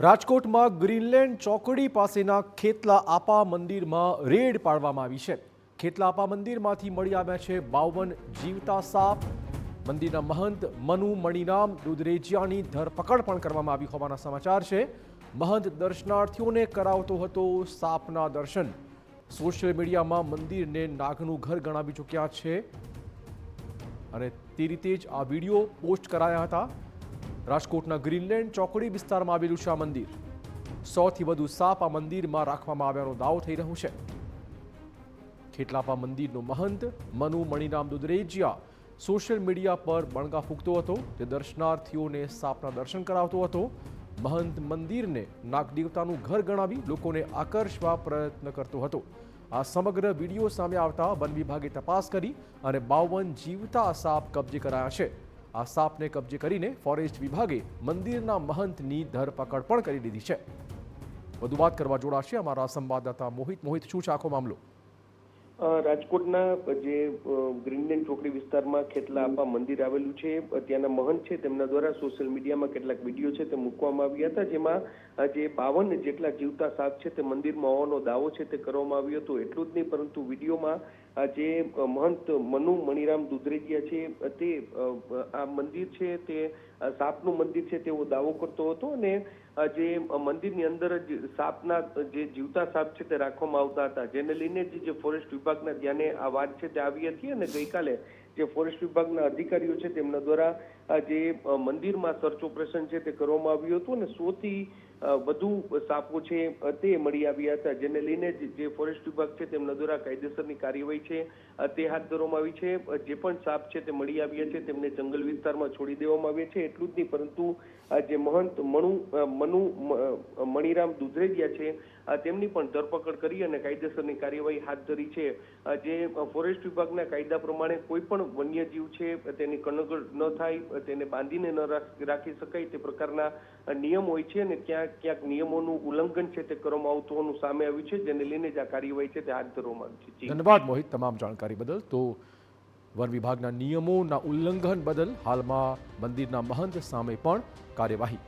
રાજકોટમાં ગ્રીનલેન્ડ ચોકડી પાસેના ખેતલા આપા મંદિરમાં રેડ પાડવામાં આવી છે। ખેતલા આપા મંદિરમાંથી મળી આવ્યા છે 52 જીવતા સાપ। મંદિરના મહંત મનુ મણિરામ દુધરેજિયાની ધરપકડ પણ કરવામાં આવી હોવાના સમાચાર છે। મહંત દર્શનાર્થીઓને કરાવતો હતો સાપના દર્શન। સોશિયલ મીડિયામાં મંદિરને નાગનું ઘર ગણાવી ચૂક્યા છે અને તે રીતે જ આ વિડીયો પોસ્ટ કરાયા હતા। રાજકોટના ગ્રીનલેન્ડ ચોકડી વિસ્તારમાં આવેલું છે આ મંદિર। 100થી વધુ સાપ આ મંદિરમાં રાખવામાં આવ્યાનો દાવો થઈ રહ્યો છે। ખેતલાપા મંદિરનો મહંત મનુ મણિરામ દુધરેજિયા સોશિયલ મીડિયા પર બણગા ફૂંકતો હતો। તે દર્શનાર્થીઓને સાપના દર્શન કરાવતો હતો। મહંત મંદિરને નાગદેવતાનું ઘર ગણાવી લોકોને આકર્ષવા પ્રયત્ન કરતો હતો। આ સમગ્ર વિડીયો સામે આવતા વન વિભાગે તપાસ કરી અને 52 જીવતા સાપ કબજે કરાયા છે। આ સાપને કબજે કરીને ફોરેસ્ટ વિભાગે મંદિરના મહંતની ધરપકડ પણ કરી લીધી છે। વધુ વાત કરવા જોડાશે અમારા સંવાદદાતા મોહિત। શું છે આખો મામલો? રાજકોટના જે ગ્રીનલેન્ડ ચોકડી વિસ્તારમાં ખેતલા આપા મંદિર આવેલું છે, ત્યાંના મહંત છે તેમના દ્વારા સોશિયલ મીડિયામાં કેટલાક વિડીયો છે તે મૂકવામાં આવ્યા હતા, જેમાં જે 52 જેટલા જીવતા સાપ છે તે મંદિરમાં હોવાનો દાવો છે તે કરવામાં આવ્યો હતો। એટલું જ નહીં, પરંતુ વિડીયોમાં જે મહંત મનુ મણિરામ દુધરેજિયા છે તે આ મંદિર છે તે સાપનું મંદિર છે તેવો દાવો કરતો હતો અને જે મંદિરની અંદર જ સાપના જે જીવતા સાપ છે તે રાખવામાં આવતા હતા, જેને લઈને જે ફોરેસ્ટ વિભાગના ધ્યાને આ વાત છે તે આવી હતી અને ગઈકાલે જે ફોરેસ્ટ વિભાગના અધિકારીઓ છે તેમના દ્વારા જે મંદિરમાં સર્ચ ઓપરેશન છે તે કરવામાં આવ્યું હતું અને 100થી વધુ સાપો છે તે મળી આવ્યા હતા, જેને લઈને જે ફોરેસ્ટ વિભાગ છે તેમના દ્વારા કાયદેસરની કાર્યવાહી છે તે હાથ ધરવામાં આવી છે। જે પણ સાપ છે તે મળી આવ્યા છે તેમને જંગલ વિસ્તારમાં છોડી દેવામાં આવ્યા છે। એટલું જ નહીં, પરંતુ જે મહંત મનુ મણિરામ દુધરેજિયા છે તેમની પણ ધરપકડ કરી અને કાયદેસરની કાર્યવાહી હાથ ધરી છે। જે ફોરેસ્ટ વિભાગના કાયદા પ્રમાણે કોઈ પણ વન્યજીવ છે તેની કણગડ ન થાય, તેને બાંધીને ન રાખી શકાય તે પ્રકારના નિયમ હોય છે અને ક્યાંક નિયમોનું ઉલ્લંઘન છે તે કરવામાં આવતું હોવાનું સામે આવ્યું છે, જેને લઈને જ આ કાર્યવાહી છે તે હાથ ધરવામાં આવી છે। ધન્યવાદ મોહિત તમામ જાણકારી બદલ। તો વન વિભાગના નિયમોના ઉલ્લંઘન બદલ હાલમાં મંદિરના મહંત સામે પણ કાર્યવાહી